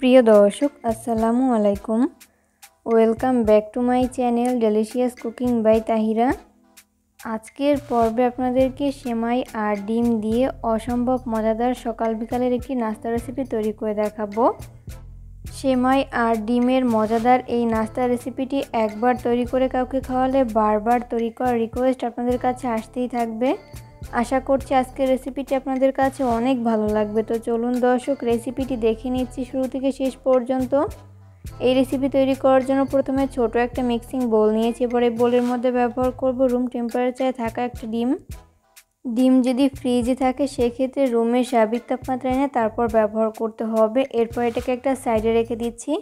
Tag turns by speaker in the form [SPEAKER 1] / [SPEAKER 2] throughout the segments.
[SPEAKER 1] প্রিয় দর্শক আসসালামু আলাইকুম। Welcome back to my channel delicious cooking by Tahira. আজকের পর্বে আপনাদেরকে সেমাই আর ডিম দিয়ে অসম্ভব মজাদার সকাল বিকালের একটি নাস্তা রেসিপি তৈরি করে দেখাবো। সেমাই আর ডিমের মজাদার এই নাস্তা রেসিপিটি একবার তৈরি করে কাউকে খাওয়ালে বারবার তৈরি করার রিকোয়েস্ট আপনাদের কাছে আসতেই থাকবে। আশা করছি আজকের রেসিপিটি আপনাদের কাছে অনেক ভালো লাগবে। তো চলুন দর্শক রেসিপিটি দেখে নিচ্ছি শুরু থেকে শেষ পর্যন্ত। এই রেসিপি তৈরি করার জন্য প্রথমে ছোট একটা মিক্সিং বোল নিয়েছি। এবার এই বোলের মধ্যে ব্যবহার করব রুম টেম্পারেচারে থাকা একটা ডিম যদি ফ্রিজে থাকে সেক্ষেত্রে রুমের স্বাভাবিক তাপমাত্রা এনে তারপর ব্যবহার করতে হবে। এরপর এটাকে একটা সাইডে রেখে দিচ্ছি।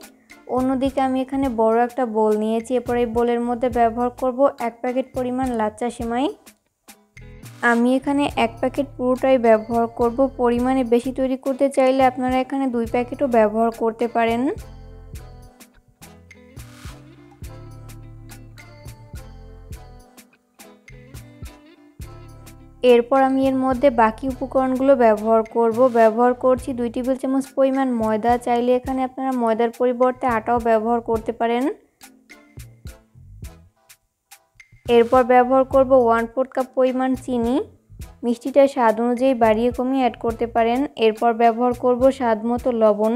[SPEAKER 1] অন্যদিকে আমি এখানে বড় একটা বোল নিয়েছি। এরপর এই বোলের মধ্যে ব্যবহার করব 1 প্যাকেট পরিমাণ লাচ্চা সেমাই। আমি এখানে 1 প্যাকেট পুরোটাই ব্যবহার করব। পরিমাণে বেশি তৈরি করতে চাইলে আপনারা এখানে 2 প্যাকেটও ব্যবহার করতে পারেন। এরপর আমি এর মধ্যে বাকি উপকরণগুলো ব্যবহার করছি 2 টেবিল চামচ পরিমাণ ময়দা। চাইলে এখানে আপনারা ময়দার পরিবর্তে আটাও ব্যবহার করতে পারেন। এরপর ব্যবহার করব 1/4 কাপ পরিমাণ চিনি। মিষ্টিটা স্বাদ অনুযায়ী বাড়িয়ে কমিয়ে অ্যাড করতে পারেন। এরপর ব্যবহার করব স্বাদ মতো লবণ।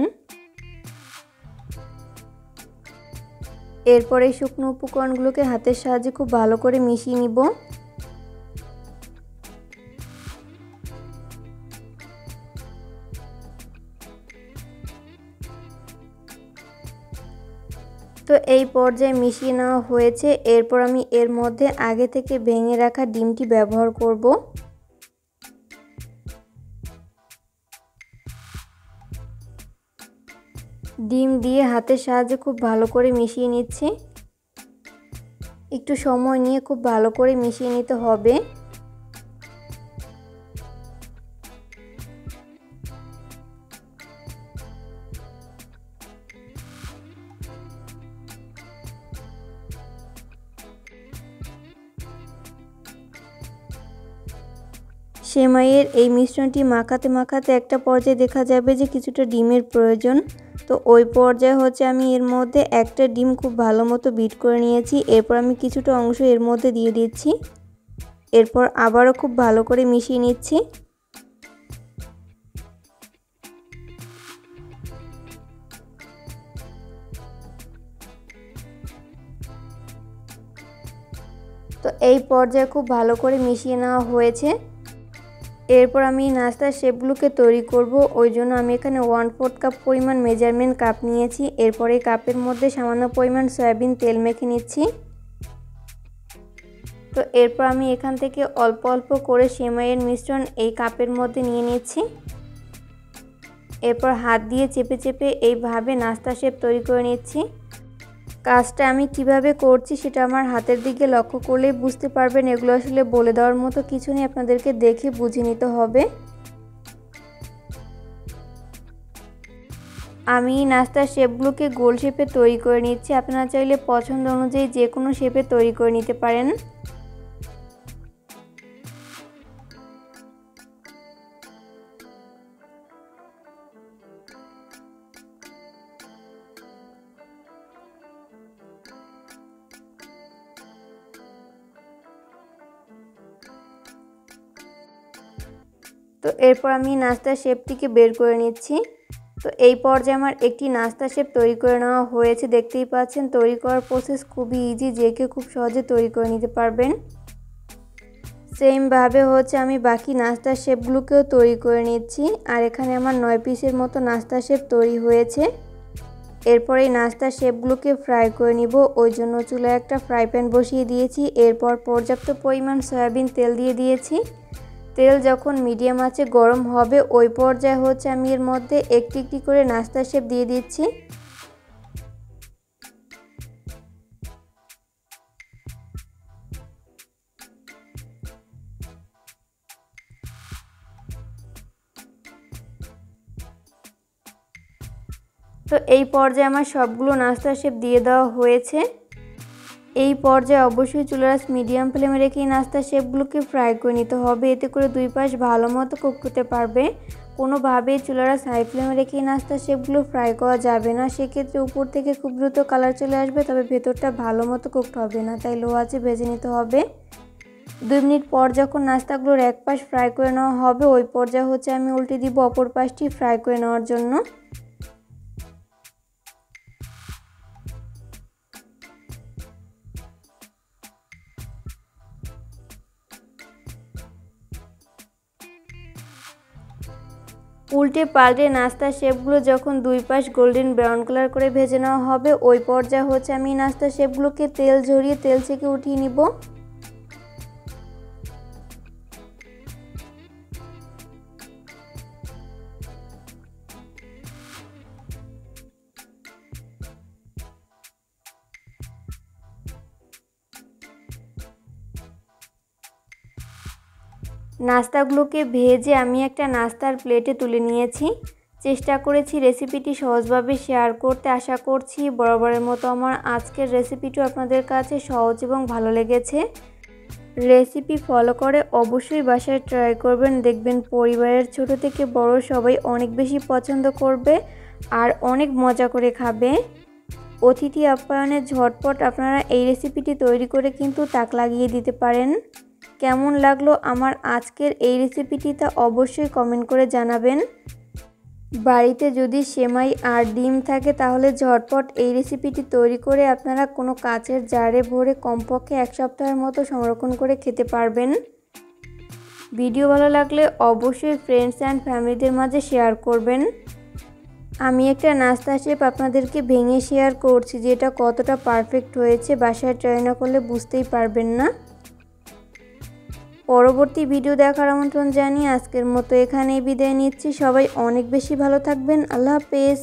[SPEAKER 1] এরপর এই শুকনো উপকরণগুলোকে হাতের সাহায্যে খুব ভালো করে মিশিয়ে নিব। তো এই পর্যায়ে মিশিয়ে নেওয়া হয়েছে। এরপর আমি এর মধ্যে আগে থেকে ভেঙে রাখা ডিমটি ব্যবহার করব। ডিম দিয়ে হাতের সাহায্যে খুব ভালো করে মিশিয়ে নিচ্ছি। একটু সময় নিয়ে খুব ভালো করে মিশিয়ে নিতে হবে। সেমাইয়ের এই মিশ্রণটি মাখাতে মাখাতে একটা পর্যায়ে দেখা যাবে যে কিছুটা ডিমের প্রয়োজন। তো ওই পর্যায়ে আমি এর মধ্যে একটা ডিম খুব ভালো মতো বিট করে নিয়েছি। এরপর আমি কিছুটা অংশ এর মধ্যে দিয়ে দিচ্ছি। এরপর আবারও খুব ভালো করে মিশিয়ে নিচ্ছি। তো এই পর্যায়ে খুব ভালো করে মিশিয়ে নেওয়া হয়েছে। এরপর আমি নাস্তার শেপগুলোকে তৈরি করব। ওই জন্য আমি এখানে 1/4 কাপ পরিমাণ মেজারমেন্ট কাপ নিয়েছি। এরপর এই কাপের মধ্যে সামান্য পরিমাণ সয়াবিন তেল মেখে নিচ্ছি। তো এরপর আমি এখান থেকে অল্প অল্প করে সেমাইয়ের মিশ্রণ এই কাপের মধ্যে নিয়ে নিচ্ছি। এরপর হাত দিয়ে চেপে চেপে এইভাবে নাস্তা শেপ তৈরি করে নিচ্ছি। কাজটা আমি কিভাবে করছি সেটা আমার হাতের দিকে লক্ষ্য করলেই বুঝতে পারবেন। এগুলো আসলে বলে দেওয়ার মতো কিছু নেই, আপনাদেরকে দেখে বুঝে নিতে হবে। আমি নাস্তার শেপগুলোকে গোল শেপে তৈরি করে নিচ্ছি। আপনারা চাইলে পছন্দ অনুযায়ী যে কোনো শেপে তৈরি করে নিতে পারেন। তো এরপর আমি নাস্তার শেপটিকে বের করে নিচ্ছি। তো এই পর্যায়ে আমার একটি নাস্তা শেপ তৈরি করে নেওয়া হয়েছে। দেখতেই পাচ্ছেন তৈরি করার প্রসেস খুবই ইজি, যে কেউ খুব সহজে তৈরি করে নিতে পারবেন। সেমভাবে আমি বাকি নাস্তার শেপগুলোকেও তৈরি করে নিচ্ছি। আর এখানে আমার 9 পিসের মতো নাস্তা শেপ তৈরি হয়েছে। এরপর এই নাস্তার শেপগুলোকে ফ্রাই করে নিব। ওই জন্য চুলায় একটা ফ্রাই প্যান বসিয়ে দিয়েছি। এরপর পর্যাপ্ত পরিমাণ সয়াবিন তেল দিয়ে দিয়েছি। তেল যখন মিডিয়াম আঁচে গরম হবে ওই পর্যায়ে আমি এর মধ্যে একটি একটি করে নাস্তা শেপ দিয়ে দিচ্ছি। তো এই পর্যায়ে আমার সবগুলো নাস্তা শেপ দিয়ে দেওয়া হয়েছে। এই পর্যায়ে অবশ্যই চুলার আঁচ মিডিয়াম ফ্লেমে রেখে নাস্তা শেপগুলোকে ফ্রাই করে নিতে হবে। এতে করে দুই পাশ ভালো মতো কুক হতে পারবে। কোনোভাবেই চুলার হাই ফ্লেমে রেখে নাস্তার শেপগুলো ফ্রাই করা যাবে না, সেক্ষেত্রে উপর থেকে খুব দ্রুত কালার চলে আসবে, তবে ভেতরটা ভালো মতো কুকড হবে না, তাই লো আঁচে ভেজে নিতে হবে। 2 মিনিট পর যখন নাস্তাগুলোর এক পাশ ফ্রাই করে নেওয়া হবে, ওই পর্যায়ে আমি উল্টে দিব অপর পাশটি ফ্রাই করে নেওয়ার জন্য। উল্টে পাল্টে নাস্তার শেপগুলো যখন 2 পাশ গোল্ডেন ব্রাউন কালার করে ভেজে নেওয়া হবে, ওই পর্যায়ে আমি নাস্তার শেপগুলোকে তেল ঝরিয়ে তেল থেকে উঠিয়ে নিব। নাস্তাগুলোকে ভেজে আমি একটা নাস্তার প্লেটে তুলে নিয়েছি। চেষ্টা করেছি রেসিপিটি সহজভাবে শেয়ার করতে, আশা করছি বরাবরের মতো আমার আজকের রেসিপিটি আপনাদের কাছে সহজ এবং ভালো লেগেছে। রেসিপি ফলো করে অবশ্যই বাসায় ট্রাই করবেন, দেখবেন পরিবারের ছোট থেকে বড় সবাই অনেক বেশি পছন্দ করবে আর অনেক মজা করে খাবে। অতিথি আপ্যায়নে ঝটপট আপনারা এই রেসিপিটি তৈরি করে কিন্তু তাক লাগিয়ে দিতে পারেন। কেমন লাগলো আমার আজকের এই রেসিপিটি তা অবশ্যই কমেন্ট করে জানাবেন। বাড়িতে যদি সেমাই আর ডিম থাকে তাহলে ঝটপট এই রেসিপিটি তৈরি করে আপনারা কোনো কাচের জারে ভরে কমপক্ষে 1 সপ্তাহের মতো সংরক্ষণ করে খেতে পারবেন। ভিডিও ভালো লাগলে অবশ্যই ফ্রেন্ডস অ্যান্ড ফ্যামিলিদের মাঝে শেয়ার করবেন। আমি একটা নাস্তা শেপ আপনাদেরকে ভেঙে শেয়ার করছি, যেটা কতটা পারফেক্ট হয়েছে, বাসায় ট্রাই না করলে বুঝতেই পারবেন না। পরবর্তী ভিডিও দেখার আমন্ত্রণ জানিয়ে আজকের মতো এখানেই বিদায় নিচ্ছি। সবাই অনেক বেশি ভালো থাকবেন। আল্লাহ হাফেজ।